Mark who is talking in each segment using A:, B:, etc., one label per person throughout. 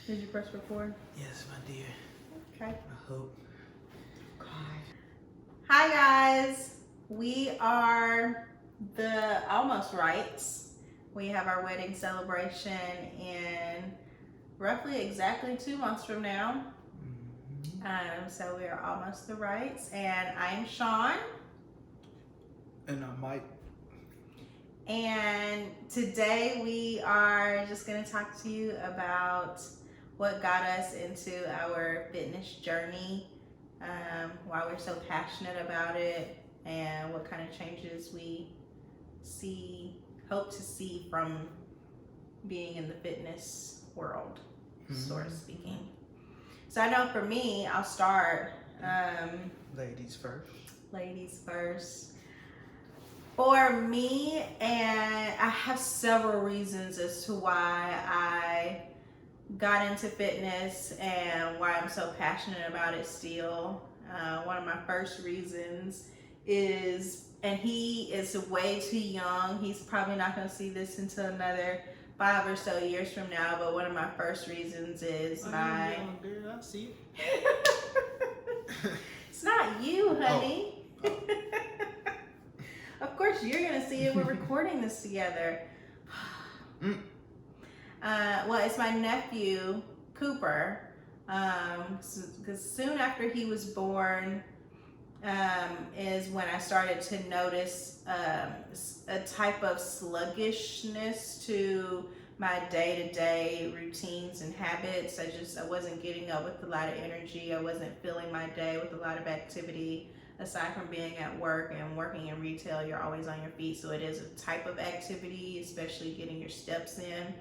A: Did you press record?
B: Yes, my dear.
A: Okay.
B: I hope.
A: God. Hi guys. We are the Almost Rights. We have our wedding celebration in roughly exactly 2 months from now. So we are almost the Rights, and I'm Sean.
B: And I'm Mike.
A: And today we are just going to talk to you about what got us into our fitness journey, why we're so passionate about it, and what kind of changes we hope to see from being in the fitness world, sort of speaking. So I know for me, I'll start.
B: Ladies first.
A: Ladies first. For me, and I have several reasons as to why I got into fitness and why I'm so passionate about it still. One of my first reasons is, and he is way too young, he's probably not going to see this until another 5 or so years from now, but one of my first reasons is my...
B: young girl, I see
A: It's not you, honey.
B: Oh.
A: Of course you're going to see it. We're recording this together. Well, it's my nephew, Cooper. Because soon after he was born is when I started to notice a type of sluggishness to my day-to-day routines and habits. I wasn't getting up with a lot of energy. I wasn't filling my day with a lot of activity. Aside from being at work and working in retail, you're always on your feet, so it is a type of activity, especially getting your steps in.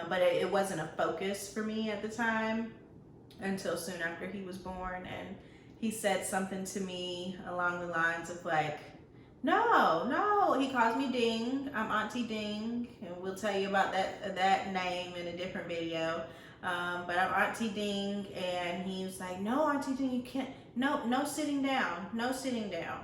A: But it wasn't a focus for me at the time until soon after he was born, and he said something to me along the lines of like, no, he calls me Ding. I'm Auntie Ding, and we'll tell you about that name in a different video. But I'm Auntie Ding, and he was like, no, Auntie Ding, you can't, no sitting down, no sitting down.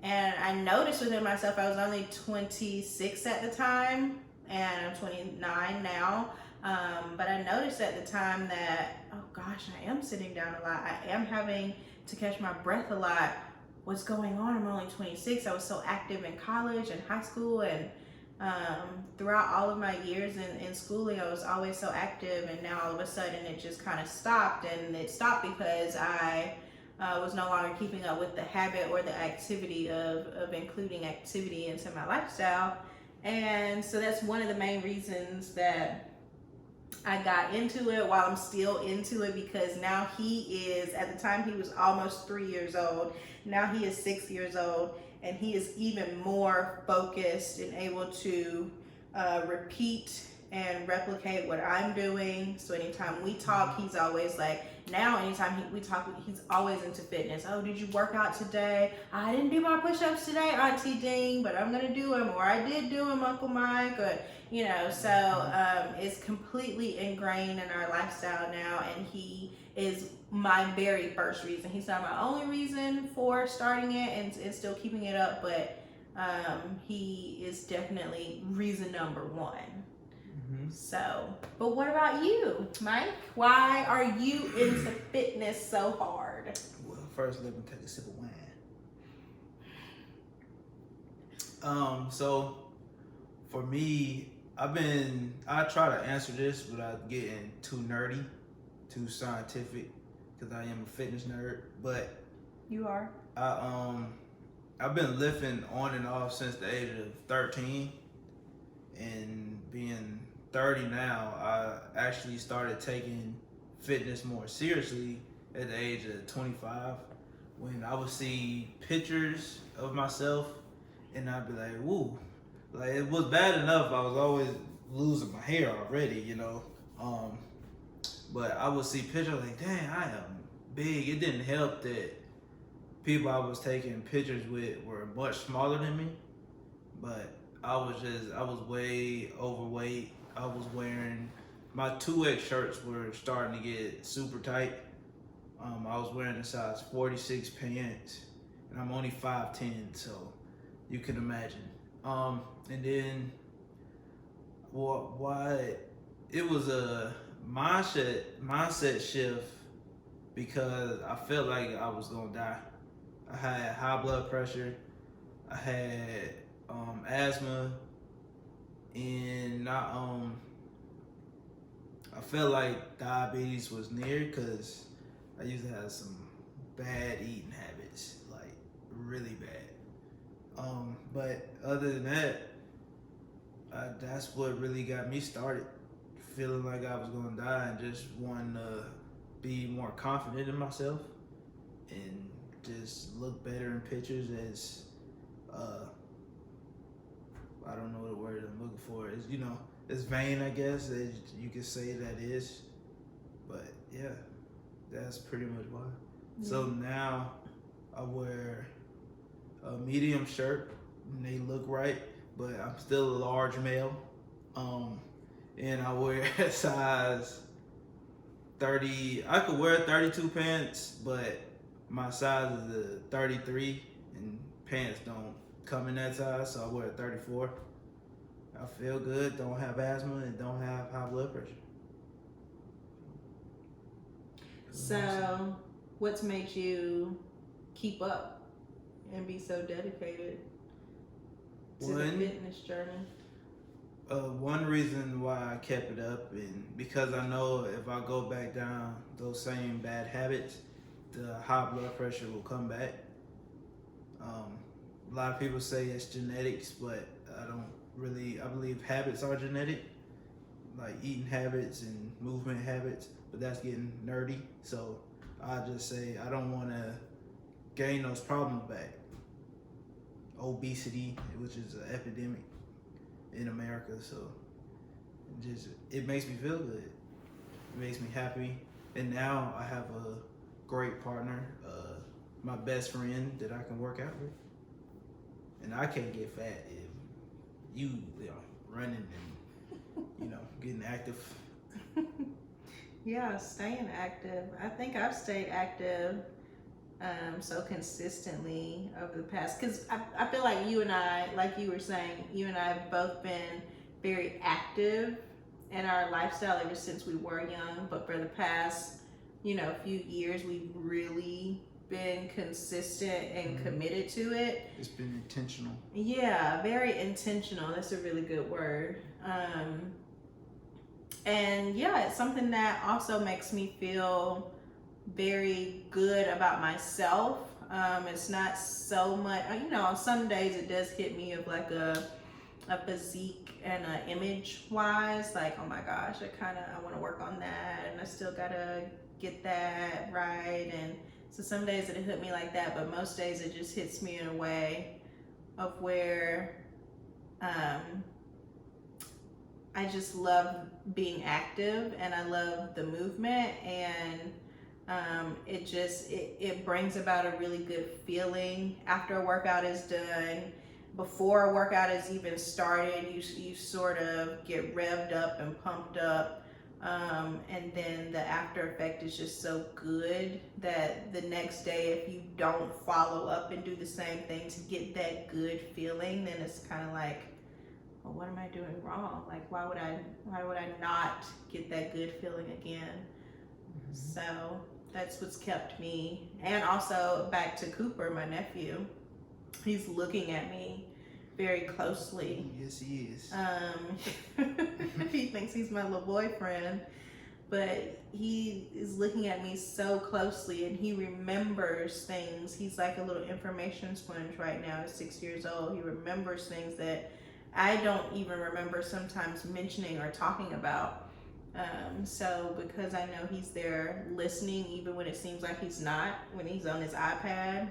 A: And I noticed within myself, I was only 26 at the time, and I'm 29 now. But I noticed at the time that, oh gosh, I am sitting down a lot. I am having to catch my breath a lot. What's going on? I'm only 26. I was so active in college and high school, and throughout all of my years in schooling, I was always so active, and now all of a sudden it just kind of stopped. And it stopped because I was no longer keeping up with the habit or the activity of including activity into my lifestyle. And so that's one of the main reasons that I got into it, while I'm still into it, because now he is, at the time he was almost 3 years old, now he is 6 years old, and he is even more focused and able to repeat and replicate what I'm doing. So anytime we talk, he's always like, now anytime we talk, he's always into fitness. Oh, did you work out today? I didn't do my push-ups today, Auntie Ding, but I'm gonna do them, or I did do them, Uncle Mike, or so it's completely ingrained in our lifestyle now, and he is my very first reason. He's not my only reason for starting it and still keeping it up, but he is definitely reason number one. So, but what about you, Mike? Why are you into fitness so hard?
B: Well, first let me take a sip of wine. So for me, I try to answer this without getting too nerdy, too scientific, because I am a fitness nerd, but
A: You are?
B: I've been lifting on and off since the age of 13, and being 30 now, I actually started taking fitness more seriously at the age of 25, when I would see pictures of myself and I'd be like, woo, like it was bad enough I was always losing my hair already, but I would see pictures like, dang, I am big. It didn't help that people I was taking pictures with were much smaller than me, but I was way overweight. I was wearing, my 2X shirts were starting to get super tight. I was wearing a size 46 pants, and I'm only 5'10", so you can imagine. And then why it was mindset shift because I felt like I was gonna die. I had high blood pressure. I had asthma, and I felt like diabetes was near because I used to have some bad eating habits, like really bad. But other than that, that's what really got me started, feeling like I was gonna die and just wanting to be more confident in myself and just look better in pictures as I don't know what the word I'm looking for is, it's vain, I guess, that you could say that is. But yeah, that's pretty much why. Yeah. So now I wear a medium shirt and they look right, but I'm still a large male. And I wear a size 30. I could wear 32 pants, but my size is a 33 and pants don't come in that size, so I wear a 34. I feel good, don't have asthma, and don't have high blood pressure.
A: So, what's made you keep up and be so dedicated to the fitness journey?
B: One reason why I kept it up, and because I know if I go back down those same bad habits, the high blood pressure will come back. A lot of people say it's genetics, but I believe habits are genetic, like eating habits and movement habits, but that's getting nerdy. So I just say I don't want to gain those problems back. Obesity, which is an epidemic in America, so it makes me feel good. It makes me happy, and now I have a great partner, my best friend that I can work out with, and I can't get fat if you know running and getting active.
A: Yeah, staying active. I think I've stayed active so consistently over the past, because I feel like you and I, like you were saying, you and I have both been very active in our lifestyle ever since we were young, but for the past few years we've really been consistent and committed to it.
B: It's been intentional.
A: Yeah, very intentional. That's a really good word. And yeah, it's something that also makes me feel very good about myself. It's not so much, on some days it does hit me of like a physique and a image wise, like, oh my gosh, I want to work on that, and I still gotta get that right. And so some days it hit me like that, but most days it just hits me in a way of where I just love being active and I love the movement, and it brings about a really good feeling after a workout is done. Before a workout is even started, you sort of get revved up and pumped up, and then the after effect is just so good that the next day, if you don't follow up and do the same thing to get that good feeling, then it's kind of like, well, what am I doing wrong? Like, why would I not get that good feeling again? So that's what's kept me. And also back to Cooper, my nephew, he's looking at me very closely.
B: Yes, he is.
A: He thinks he's my little boyfriend, but he is looking at me so closely, and he remembers things. He's like a little information sponge right now. He's 6 years old. He remembers things that I don't even remember sometimes mentioning or talking about. So because I know he's there listening, even when it seems like he's not, when he's on his iPad,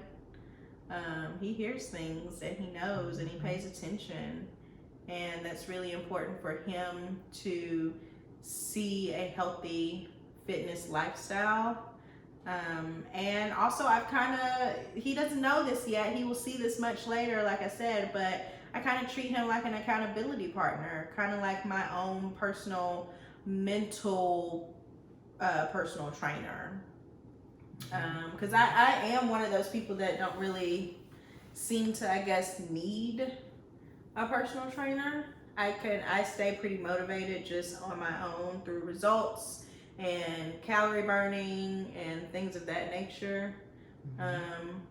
A: he hears things and he knows and he pays attention. And that's really important for him to see a healthy fitness lifestyle. And also he doesn't know this yet. He will see this much later, like I said, but I kind of treat him like an accountability partner, kind of like my own personal mental personal trainer. Because I am one of those people that don't really seem to, I guess, need a personal trainer. I stay pretty motivated just on my own through results and calorie burning and things of that nature.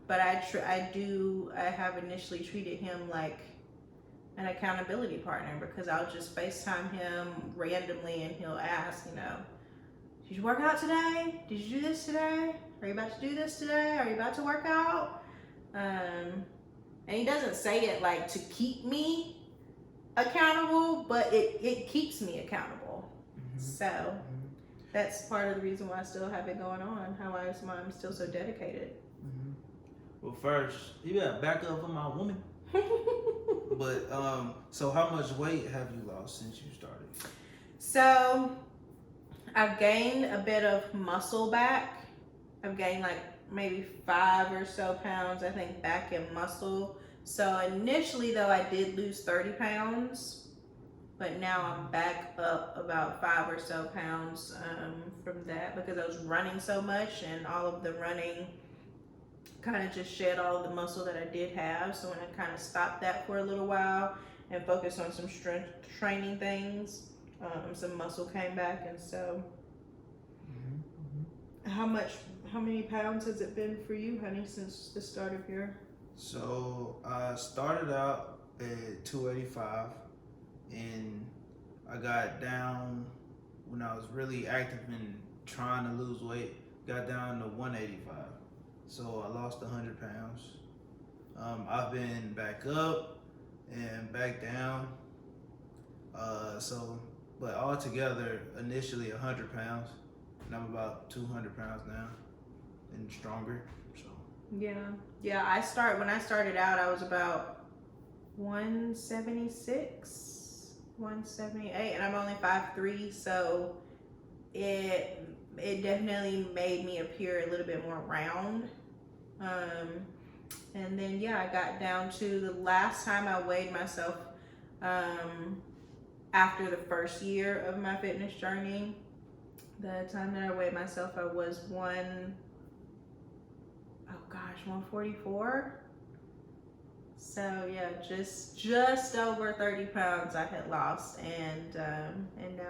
A: But I have initially treated him like an accountability partner, because I'll just FaceTime him randomly and he'll ask, did you work out today? Did you do this today? Are you about to do this today? Are you about to work out? And he doesn't say it like to keep me accountable, but it keeps me accountable. So that's part of the reason why I still have it going on, I'm still so dedicated.
B: Well, first, you gotta back up for my woman. But so how much weight have you lost since you started?
A: So I've gained a bit of muscle back. I've gained like maybe 5 or so pounds, I think, back in muscle. So initially though, I did lose 30 pounds, but now I'm back up about 5 or so pounds from that, because I was running so much, and all of the running kind of just shed all of the muscle that I did have. So when I kind of stopped that for a little while and focused on some strength training things, some muscle came back. And so how many pounds has it been for you, honey, since the start of your...
B: So I started out at 285, and I got down when I was really active in trying to lose weight, got down to 185. So I lost 100 pounds. I've been back up and back down. But altogether, initially 100 pounds, and I'm about 200 pounds now, and stronger. So
A: yeah. When I started out, I was about 176, 178, and I'm only 5'3", so it definitely made me appear a little bit more round. And then I got down to, the last time I weighed myself after the first year of my fitness journey, the time that I weighed myself, I was 144. So just over 30 pounds I had lost, and now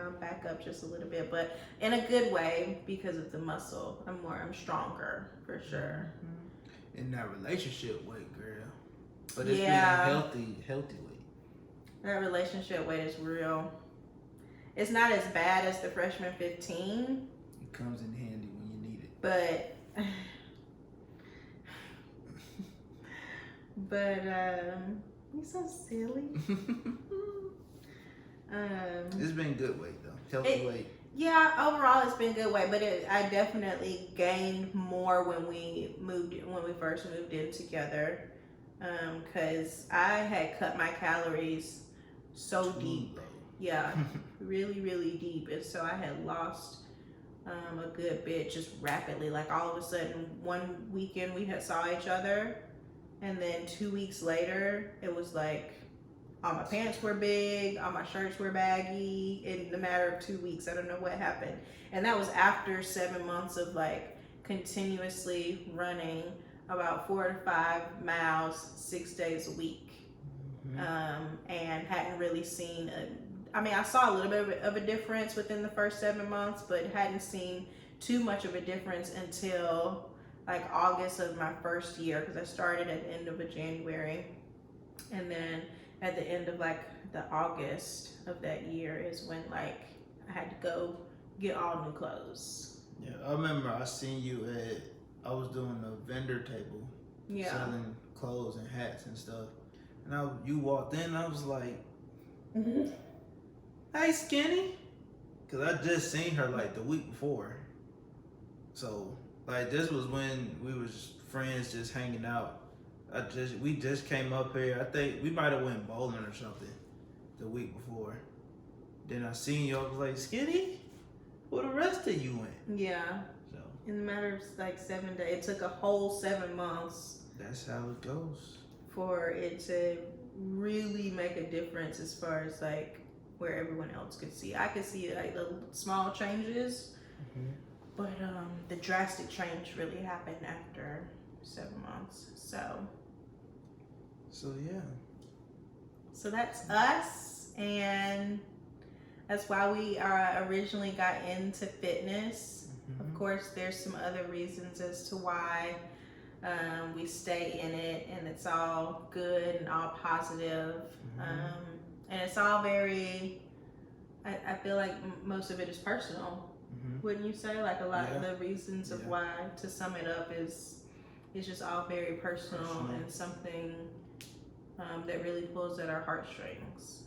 A: I'm back up just a little bit, but in a good way, because of the muscle. I'm stronger for sure.
B: In that relationship weight, girl, but it's been a healthy weight.
A: That relationship weight is real. It's not as bad as the freshman 15.
B: It comes in handy when you need it.
A: But you're so silly.
B: It's been good weight though, healthy weight.
A: Yeah, overall it's been good weight, but I definitely gained more when we first moved in together, because I had cut my calories so deep. Yeah, really, really deep, and so I had lost a good bit just rapidly. Like all of a sudden, one weekend we saw each other, and then 2 weeks later, it was like all my pants were big, all my shirts were baggy in a matter of 2 weeks. I don't know what happened. And that was after 7 months of like continuously running about 4 to 5 miles 6 days a week. And hadn't really seen I saw a little bit of a difference within the first 7 months, but hadn't seen too much of a difference until like August of my first year, because I started at the end of January, and then at the end of like the August of that year is when like I had to go get all new clothes.
B: Yeah, I remember I seen you I was doing a vendor table, selling clothes and hats and stuff, and you walked in, I was like, hey, Skinny, because I just seen her like the week before. So like this was when we was friends, just hanging out. We just came up here. I think we might have went bowling or something the week before. Then I seen you. I was like, Skinny, where the rest of you went?
A: Yeah.
B: So
A: in a matter of like 7 days, it took a whole 7 months.
B: That's how it goes.
A: For it to really make a difference as far as like where everyone else could see. I could see like the small changes, but the drastic change really happened after 7 months. So
B: yeah.
A: So that's us, and That's why we originally got into fitness. Of course, there's some other reasons as to why we stay in it, and it's all good and all positive. And it's all very, I feel like most of it is personal. Wouldn't you say? Like a lot of the reasons of why, to sum it up, is just all very personal. And something that really pulls at our heartstrings.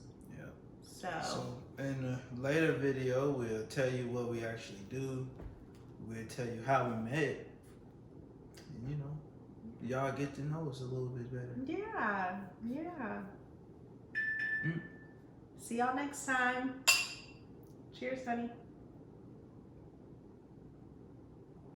A: Yeah.
B: So in the later video, we'll tell you what we actually do. We'll tell you how we met. And, you know, y'all get to know us a little bit better.
A: Yeah. Yeah. See y'all next time. Cheers, honey.